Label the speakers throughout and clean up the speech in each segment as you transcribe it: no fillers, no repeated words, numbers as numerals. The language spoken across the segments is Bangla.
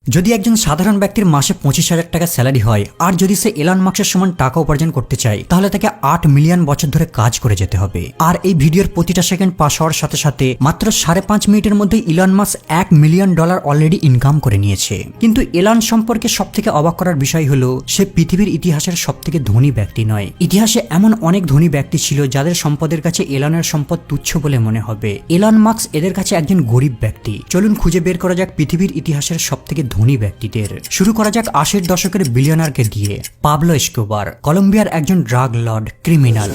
Speaker 1: যদি একজন সাধারণ ব্যক্তির মাসে 25,000 টাকা স্যালারি হয় আর যদি সে এলন মাস্কের সমান টাকা উপার্জন করতে চায় তাহলে তাকে 8 মিলিয়ন বছর ধরে কাজ করে যেতে হবে। আর এই ভিডিওর প্রতিটা সেকেন্ড পাস হওয়ার সাথে সাথে মাত্র 5.5 মিনিটের মধ্যে Elon Musk $1 million already income করে নিয়েছে। কিন্তু এলন সম্পর্কে সবথেকে অবাক করার বিষয় হলো সে পৃথিবীর ইতিহাসের সবথেকে ধনী ব্যক্তি নয়। ইতিহাসে এমন অনেক ধনী ব্যক্তি ছিল যাদের সম্পদের কাছে এলনের সম্পদ তুচ্ছ বলে মনে হবে। এলন মাস্ক এদের কাছে একজন গরিব ব্যক্তি। চলুন খুঁজে বের করা যাক পৃথিবীর ইতিহাসের সবথেকে ধনী ব্যক্তিদের। শুরু করা যাক 80-এর দশকের বিলিয়নারকে দিয়ে। পাবলো এসকোবার, কলম্বিয়ার একজন ড্রাগ লর্ড, ক্রিমিনাল।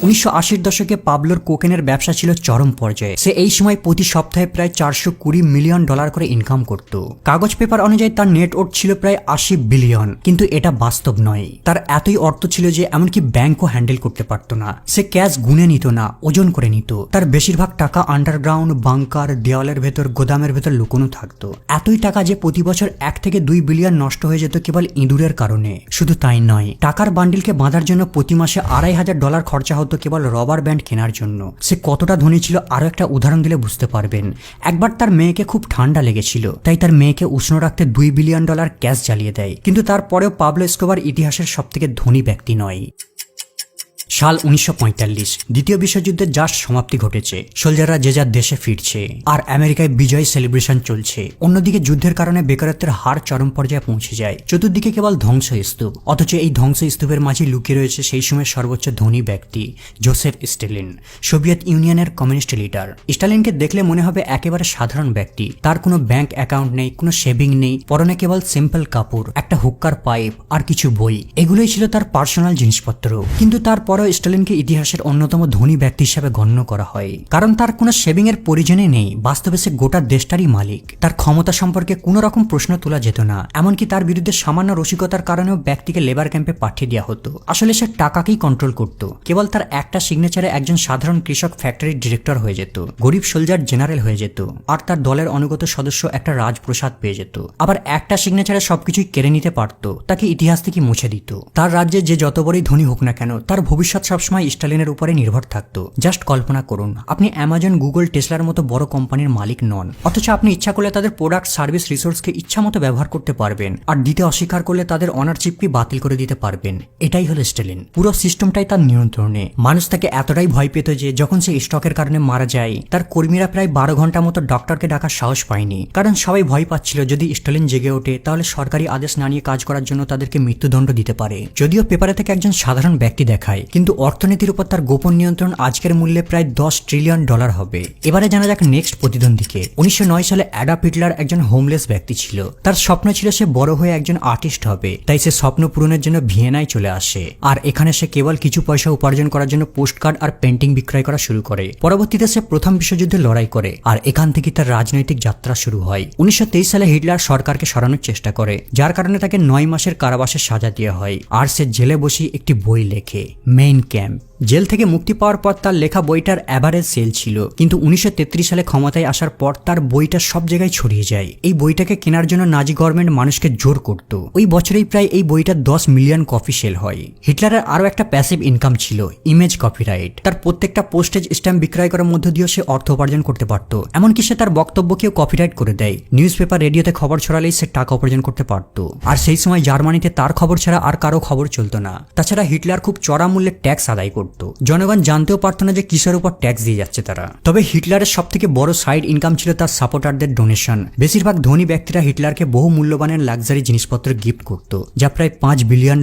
Speaker 1: 1980-এর দশকে পাবলোর কোকেনের ব্যবসা ছিল চরম পর্যায়ে। সে এই সময় প্রতি সপ্তাহে প্রায় $420 মিলিয়ন করে ইনকাম করত। কাগজ পেপার অনুযায়ী তার নেট ওয়ার্থ ছিল প্রায় 80 বিলিয়ন, কিন্তু এটা বাস্তব নয়। তার এতই অর্থ ছিল যে এমনকি ব্যাংকও হ্যান্ডেল করতে পারত না। সে ক্যাশ গুনে নিত না, ওজন করে নিত। তার বেশিরভাগ টাকা আন্ডারগ্রাউন্ড, বাংকার, দেওয়ালের ভেতর, গোদামের ভেতর লুকোনো থাকতো। এতই টাকা যে প্রতি বছর 1 থেকে 2 বিলিয়ন নষ্ট হয়ে যেত কেবল ইঁদুরের কারণে। শুধু তাই নয়, টাকার বান্ডিলকে বাঁধার জন্য প্রতি মাসে $2,500 খরচা হতো কেবল রবার ব্যান্ড কেনার জন্য। সে কতটা ধনী ছিল আরো একটা উদাহরণ দিলে বুঝতে পারবেন। একবার তার মেয়েকে খুব ঠান্ডা লেগেছিল, তাই তার মেয়েকে উষ্ণ রাখতে $2 বিলিয়ন ক্যাশ জ্বালিয়ে দেয়। কিন্তু তারপরেও পাবলো এসকোবার ইতিহাসের সবথেকে ধনী ব্যক্তি নয়। সাল 1945, দ্বিতীয় বিশ্বযুদ্ধের জাস্ট সমাপ্তি ঘটেছে। সোলজাররা যে যার দেশে ফিরছে আর আমেরিকায় বিজয় সেলিব্রেশন চলছে। অন্যদিকে যুদ্ধের কারণে বেকারত্বের হার চরম পর্যায়ে পৌঁছে যায়। চতুর্দিকে কেবল ধ্বংসস্তূপ। অথচ এই ধ্বংসস্তূপের মাঝে লুকিয়ে রয়েছে সেই সময়ের সর্বোচ্চ ধনী ব্যক্তি, জোসেফ স্ট্যালিন, সোভিয়েত ইউনিয়নের কমিউনিস্ট লিডার। স্ট্যালিনকে দেখলে মনে হবে একেবারে সাধারণ ব্যক্তি। তার কোনো ব্যাংক অ্যাকাউন্ট নেই, কোনো সেভিং নেই, পরনে কেবল সিম্পল কাপড়, একটা হুক্কার পাইপ আর কিছু বই। এগুলোই ছিল তার পার্সোনাল জিনিসপত্র। কিন্তু তারপর স্ট্যালিনকে ইতিহাসের অন্যতম ধনী ব্যক্তি হিসেবে গণ্য করা হয়, কারণ তার কোনো সেভিং এর প্রয়োজনই নেই। বাস্তবে সে গোটা দেশটারই মালিক। তার ক্ষমতা সম্পর্কে কোনো রকম প্রশ্ন তোলা যেত না। এমনকি তার বিরুদ্ধে সামান্য রসিকতার কারণেও ব্যক্তিকে লেবার ক্যাম্পে পাঠিয়ে দেওয়া হতো। আসলে সে টাকাকেই কন্ট্রোল করত। কেবল তার একটা সিগনেচারে একজন সাধারণ কৃষক ফ্যাক্টরির ডিরেক্টর হয়ে যেত, গরিব সোলজার জেনারেল হয়ে যেত, আর তার দলের অনুগত সদস্য একটা রাজপ্রসাদ পেয়ে যেত। আবার একটা সিগনেচারে সবকিছুই কেড়ে নিতে পারত, তাকে ইতিহাস থেকে মুছে দিত। তার রাজ্যে যে যত বড়ই ধনী হোক না কেন, তার ভবিষ্যৎ সবসময় স্ট্যালিনের উপরে নির্ভর থাকতো। জাস্ট কল্পনা করুন, আপনি অ্যামাজন, গুগল, টেসলার মতো বড় কোম্পানির মালিক নন, অথচ আপনি ইচ্ছা করলে তাদের প্রোডাক্ট, সার্ভিস, রিসোর্সকে ইচ্ছা মতো ব্যবহার করতে পারবেন, আর দিতে অস্বীকার করলে তাদের অনারশিপকে বাতিল করে দিতে পারবেন। এটাই হলো স্ট্যালিন। পুরো সিস্টেমটাই তার নিয়ন্ত্রণে। মানুষ তাকে এতটাই ভয় পেত যে যখন সে স্ট্রোকের কারণে মারা যায়, তার কর্মীরা প্রায় 12 ঘন্টা মতো ডক্টরকে ডাকার সাহস পায়নি, কারণ সবাই ভয় পাচ্ছিল যদি স্ট্যালিন জেগে ওঠে তাহলে সরকারি আদেশ না নিয়ে কাজ করার জন্য তাদেরকে মৃত্যুদণ্ড দিতে পারে। যদিও পেপারে থেকে একজন সাধারণ ব্যক্তি দেখায়, কিন্তু অর্থনীতির উপর তার গোপন নিয়ন্ত্রণ আজকের মূল্যে প্রায় $10 ট্রিলিয়ন হবে। এবারে জানা যাক নেক্সট প্রতিদ্বন্দ্বীকে। 1909 সালে অ্যাডলফ হিটলার একজন হোমলেস ব্যক্তি ছিল। তার স্বপ্ন ছিল সে বড় হয়ে একজন আর্টিস্ট হবে, তাই সে স্বপ্ন পূরণের জন্য ভিয়েনায় চলে আসে। আর এখানে সে কেবল কিছু পয়সা উপার্জন করার জন্য পোস্টকার্ড আর পেন্টিং বিক্রয় করা শুরু করে। পরবর্তীতে সে প্রথম বিশ্বযুদ্ধে লড়াই করে, আর এখান থেকে তার রাজনৈতিক যাত্রা শুরু হয়। 1923 সালে হিটলার সরকারকে সরানোর চেষ্টা করে, যার কারণে তাকে 9 মাসের কারাবাসের সাজা দেওয়া হয়। আর সে জেলে বসেই একটি বই লেখে, মেইন ক্যাম্প। জেল থেকে মুক্তি পাওয়ার পর তার লেখা বইটার অ্যাভারেজ সেল ছিল, কিন্তু 1933 সালে ক্ষমতায় আসার পর তার বইটা সব জায়গায় ছড়িয়ে যায়। এই বইটাকে কেনার জন্য নাজি গভর্নমেন্ট মানুষকে জোর করত। ওই বছরেই প্রায় এই বইটার 10 মিলিয়ন কপি সেল হয়। হিটলারের আরো একটা প্যাসিভ ইনকাম ছিল, ইমেজ কপিরাইট। তার প্রত্যেকটা পোস্টেজ স্ট্যাম্প বিক্রয় করার মধ্য দিয়েও সে অর্থ উপার্জন করতে পারত। এমনকি সে তার বক্তব্যকেও কপিরাইট করে দেয়। নিউজ পেপার, রেডিওতে খবর ছড়ালেই সে টাকা উপার্জন করতে পারত। আর সেই সময় জার্মানিতে তার খবর ছাড়া আর কারো খবর চলতো না। তাছাড়া হিটলার খুব চড়া মূল্যে ট্যাক্স আদায় করত। জনগণ জানতেও পারতো না যে কিসের উপর ট্যাক্স দিয়ে যাচ্ছে তারা। তবে হিটলারের সবথেকে বড় সাইড ইনকাম ছিল তার সাপোর্টারদের ডোনেশন। বেশিরভাগ ধনী ব্যক্তিরা হিটলারকে বহু মূল্যবানের লাক্সারি জিনিসপত্র গিফট করত, যা প্রায় $5 বিলিয়ন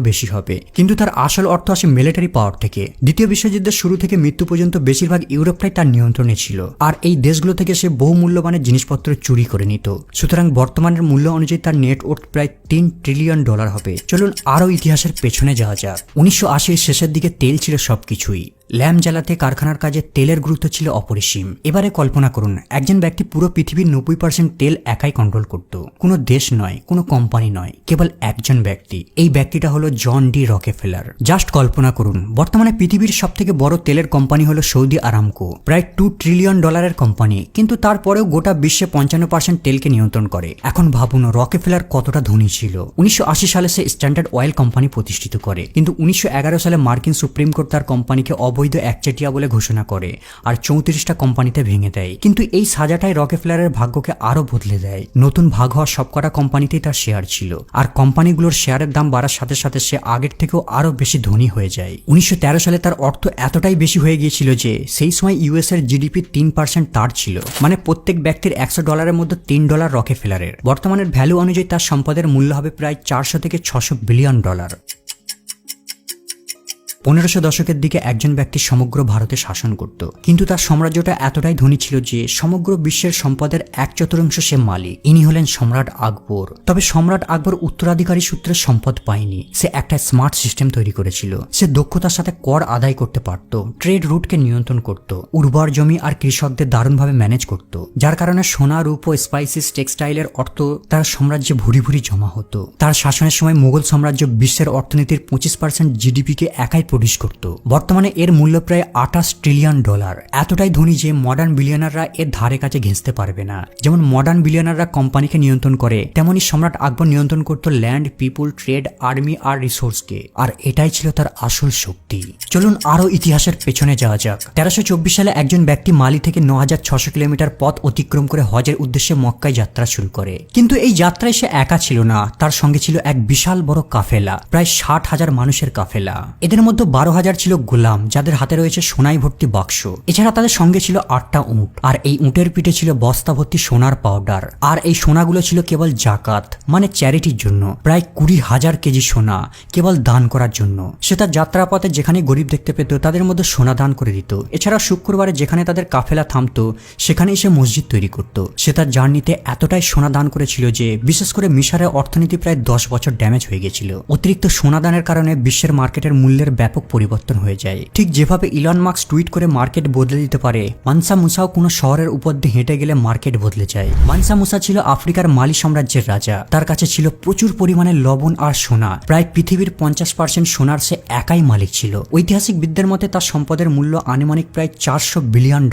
Speaker 1: বেশি হবে। কিন্তু তার আসল অর্থ আসে মিলিটারি পাওয়ার থেকে। দ্বিতীয় বিশ্বযুদ্ধের শুরু থেকে মৃত্যু পর্যন্ত বেশিরভাগ ইউরোপটাই তার নিয়ন্ত্রণে ছিল, আর এই দেশগুলো থেকে সে বহু মূল্যবানের জিনিসপত্র চুরি করে নিত। সুতরাং বর্তমানের মূল্য অনুযায়ী তার নেট ওয়ার্থ প্রায় $3 ট্রিলিয়ন হবে। চলুন আরো ইতিহাসের পেছনে যাওয়া যাক। 1980-এর শেষের দিকে তেল ছিল সবকিছুই। ল্যাম্প জ্বালাতে, কারখানার কাজে তেলের গুরুত্ব ছিল অপরিসীম। এবারে কল্পনা করুন, একজন ব্যক্তি পুরো পৃথিবীর 90% তেল একাই কন্ট্রোল করত। কোনো দেশ নয়, কোনো কোম্পানি নয়, কেবল একজন ব্যক্তি। এই ব্যক্তিটা হলো জন ডি রকেফেলার। জাস্ট কল্পনা করুন, বর্তমানে পৃথিবীর সবথেকে বড় তেলের কোম্পানি হলো সৌদি আরামকো, প্রায় $2 ট্রিলিয়ন কোম্পানি, কিন্তু তারপরেও গোটা বিশ্বে 55% তেলকে নিয়ন্ত্রণ করে। এখন ভাবুন রকেফেলার কতটা ধনী ছিল। 1980 সালে সে স্ট্যান্ডার্ড অয়েল কোম্পানি প্রতিষ্ঠিত করে, কিন্তু 1911 সালে মার্কিন সুপ্রিম কোর্ট তার কোম্পানিকে অবৈধ একচেটিয়া বলে ঘোষণা করে আর 34টা কোম্পানিতে ভেঙে দেয়। কিন্তু এই সাজাটাই রকেফেলারের ভাগ্যকে আরো বদলে দেয়। নতুন ভাগ হওয়া সবকটা কোম্পানিতেই তার শেয়ার ছিল, আর কোম্পানিগুলোর শেয়ারের দাম বাড়ার সাথে সাথে সে আগের থেকেও আরো বেশি ধনী হয়ে যায়। 1913 সালে তার অর্থ এতটাই বেশি হয়ে গিয়েছিল যে সেই সময় ইউএস এর জিডিপি 3% তার ছিল, মানে প্রত্যেক ব্যক্তির $100 মধ্যে $3 রকেফেলারের। বর্তমানের ভ্যালু অনুযায়ী তার সম্পদের মূল্য হবে প্রায় 400 থেকে 600 বিলিয়ন ডলার। 1500 দশকের দিকে একজন ব্যক্তি সমগ্র ভারতে শাসন করত, কিন্তু তার সাম্রাজ্যটা এতটাই ধনী ছিল যে সমগ্র বিশ্বের সম্পদের 1/4 সে মালিক। ইনি হলেন সম্রাট আকবর। তবে সম্রাট আকবর উত্তরাধিকারী সূত্রে সম্পদ পায়নি, সে একটা স্মার্ট সিস্টেম তৈরি করেছিল। সে দক্ষতার সাথে কর আদায় করতে পারত, ট্রেড রুটকে নিয়ন্ত্রণ করত, উর্বর জমি আর কৃষকদের দারুণভাবে ম্যানেজ করত, যার কারণে সোনা, রূপ ও স্পাইসিস, টেক্সটাইলের অর্থ তার সাম্রাজ্যে ভুরি ভুরি জমা হতো। তার শাসনের সময় মুঘল সাম্রাজ্য বিশ্বের অর্থনীতির 25% জিডিপিকে একাই প্রডিউস করত। বর্তমানে এর মূল্য প্রায় $28 ট্রিলিয়ন। এতটাই ধনী যে মডার্ন বিলিয়নাররা এর ধারে কাছে ঘেঁচতে পারবে না। যেমন মডার্ন বিলিয়নাররা কোম্পানিকে নিয়ন্ত্রণ করে, তেমনি সম্রাট আকবর নিয়ন্ত্রণ করত ল্যান্ড, পিপুল, ট্রেড, আর্মি আর রিসোর্সকে, আর এটাই ছিল তার আসল শক্তি। চলুন আরো ইতিহাসের পেছনে যাওয়া যাক। 1324 সালে একজন ব্যক্তি মালি থেকে 9600 কিলোমিটার পথ অতিক্রম করে হজের উদ্দেশ্যে মক্কায় যাত্রা শুরু করে। কিন্তু এই যাত্রায় সে একা ছিল না, তার সঙ্গে ছিল এক বিশাল বড় কাফেলা, প্রায় 60,000 মানুষের কাফেলা। এদের মধ্যে 12,000 ছিল গোলাম, যাদের হাতে রয়েছে সোনায় ভর্তি বাক্স। এছাড়া তাদের সঙ্গে ছিল 8টা উট, আর এই উটের পিঠে ছিল বস্তা ভর্তি সোনার পাউডার। আর এই সোনাগুলো ছিল কেবল জাকাত মানে চ্যারিটির জন্য, প্রায় 20,000 কেজি সোনা কেবল দান করার জন্য। সে তার যাত্রাপথে যেখানে গরিব দেখতে পেত তাদের মধ্যে সোনা দান করে দিত। এছাড়া শুক্রবারে যেখানে তাদের কাফেলা থামতো সেখানেই সে মসজিদ তৈরি করত। সে তার জার্নিতে এতটাই সোনা দান করেছিল যে বিশেষ করে মিশরের অর্থনীতি প্রায় 10 বছর ড্যামেজ হয়ে গেছিল। অতিরিক্ত সোনা দানের কারণে বিশ্বের মার্কেটের মূল্যের ব্যাপক পরিবর্তন হয়ে যায়। ঠিক যেভাবে ইলন মাস্ক টুইট করে মার্কেট বদলে দিতে পারে, মানসা মুসাও কোনো শহরের উপর দিয়ে হেঁটে গেলে মার্কেট বদলে যায়। মানসা মুসা ছিল আফ্রিকার মালি সাম্রাজ্যের রাজা। তার কাছে ছিল প্রচুর পরিমাণে লবণ আর সোনা, প্রায় পৃথিবীর 50% সোনার সে একাই মালিক ছিল। ঐতিহাসিকবিদদের মতে তার সম্পদের মূল্য আনুমানিক প্রায় $400 বিলিয়ন।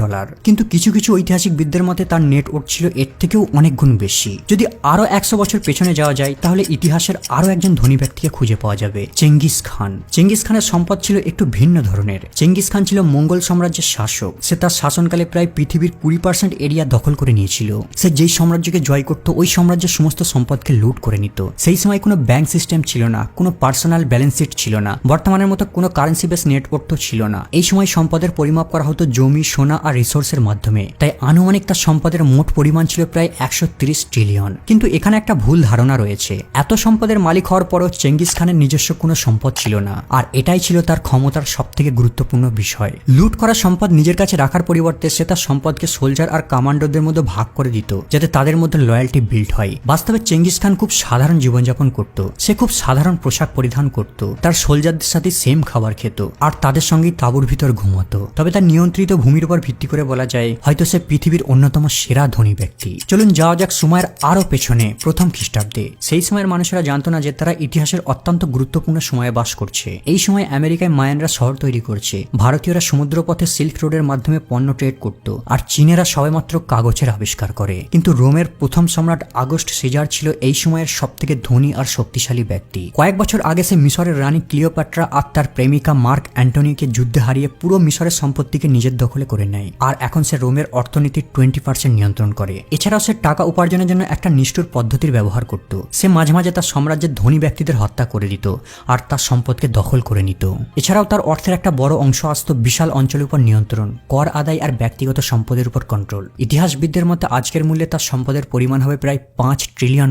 Speaker 1: কিন্তু কিছু কিছু ঐতিহাসিকবিদদের মতে তার নেটওয়ার্থ ছিল এর থেকেও অনেক গুণ বেশি। যদি আরো 100 বছর পেছনে যাওয়া যায় তাহলে ইতিহাসের আরো একজন ধনী ব্যক্তিকে খুঁজে পাওয়া যাবে, চেঙ্গিস খান। চেঙ্গিস খানের সম্পদ ছিল একটু ভিন্ন ধরনের। চেঙ্গিস খান ছিল মঙ্গল সাম্রাজ্যের শাসক। সে তার শাসনকালে প্রায় পৃথিবীর 20% এরিয়া দখল করে নিয়েছিল। সে যেই সাম্রাজ্যকে জয় করত ওই সাম্রাজ্যের সমস্ত সম্পদকে লুট করে নিত। সেই সময় কোনো ব্যাংক সিস্টেম ছিল না, কোনো পার্সোনাল ব্যালেন্স শিট ছিল না, বর্তমানের মতো কোনো কারেন্সি বেস নেটওয়ার্ক ছিল না। এই সময় সম্পদের পরিমাপ করা হতো জমি, সোনা আর রিসোর্সের মাধ্যমে। তাই আনুমানিক তার সম্পদের মোট পরিমাণ ছিল প্রায় 130 ট্রিলিয়ন। কিন্তু এখানে একটা ভুল ধারণা রয়েছে। এত সম্পদের মালিক হওয়ার পরও চেঙ্গিস খানের নিজস্ব কোনো সম্পদ ছিল না, আর এটাই ছিল তার ক্ষমতার সবথেকে গুরুত্বপূর্ণ বিষয়। লুট করা সম্পদ নিজের কাছে রাখার পরিবর্তে সে তার সম্পদকে সোলজার আর কমান্ডোদের মধ্যে ভাগ করে দিত, যাতে তাদের মধ্যে লয়্যালটি বিল্ড হয়। বাস্তবে চেঙ্গিস খান খুব সাধারণ জীবনযাপন করত। সে খুব সাধারণ পোশাক পরিধান করত, তার সোলজারদের সাথে সেম খাবার খেত, আর তাদের সঙ্গে তাঁবুর ভিতর ঘুমতো। তবে তার নিয়ন্ত্রিত ভূমির উপর ভিত্তি করে বলা যায় হয়তো সে পৃথিবীর অন্যতম সেরা ধনী ব্যক্তি। চলুন যাওয়া যাক সময়ের আরো পেছনে, প্রথম খ্রিস্টাব্দে। সেই সময়ের মানুষেরা জানতো না যে তারা ইতিহাসের অত্যন্ত গুরুত্বপূর্ণ সময়ে বাস করছে। এই সময় আমেরিকায় মায়ানরা শহর তৈরি করছে, ভারতীয়রা সমুদ্রপথে সিল্ক রোডের মাধ্যমে পণ্য ট্রেড করত, আর চীনেরা সবেমাত্র কাগজের আবিষ্কার করে। কিন্তু রোমের প্রথম সম্রাট আগস্ট সিজার ছিল এই সময়ের সবথেকে ধনী আর শক্তিশালী ব্যক্তি। কয়েক বছর আগে সে মিশরের রানী ক্লিওপ্যাট্রা আর তার প্রেমিকা মার্ক অ্যান্টনিকে যুদ্ধে হারিয়ে পুরো মিশরের সম্পত্তিকে নিজের দখলে করে নেয়, আর এখন সে রোমের অর্থনীতির 20% নিয়ন্ত্রণ করে। এছাড়াও সে টাকা উপার্জনের জন্য একটা নিষ্ঠুর পদ্ধতির ব্যবহার করত। সে মাঝে মাঝে তার সাম্রাজ্যের ধনী ব্যক্তিদের হত্যা করে দিত আর তার সম্পদকে দখল করে নিত। এছাড়াও তার অর্থের একটা বড় অংশ আসত বিশাল অঞ্চলের উপর নিয়ন্ত্রণ, কর আদায় আর ব্যক্তিগত সম্পদের উপর কন্ট্রোল। ইতিহাসবিদদের মতে আজকের মূল্যে তার সম্পদের পরিমাণ হবে প্রায় $5 ট্রিলিয়ন।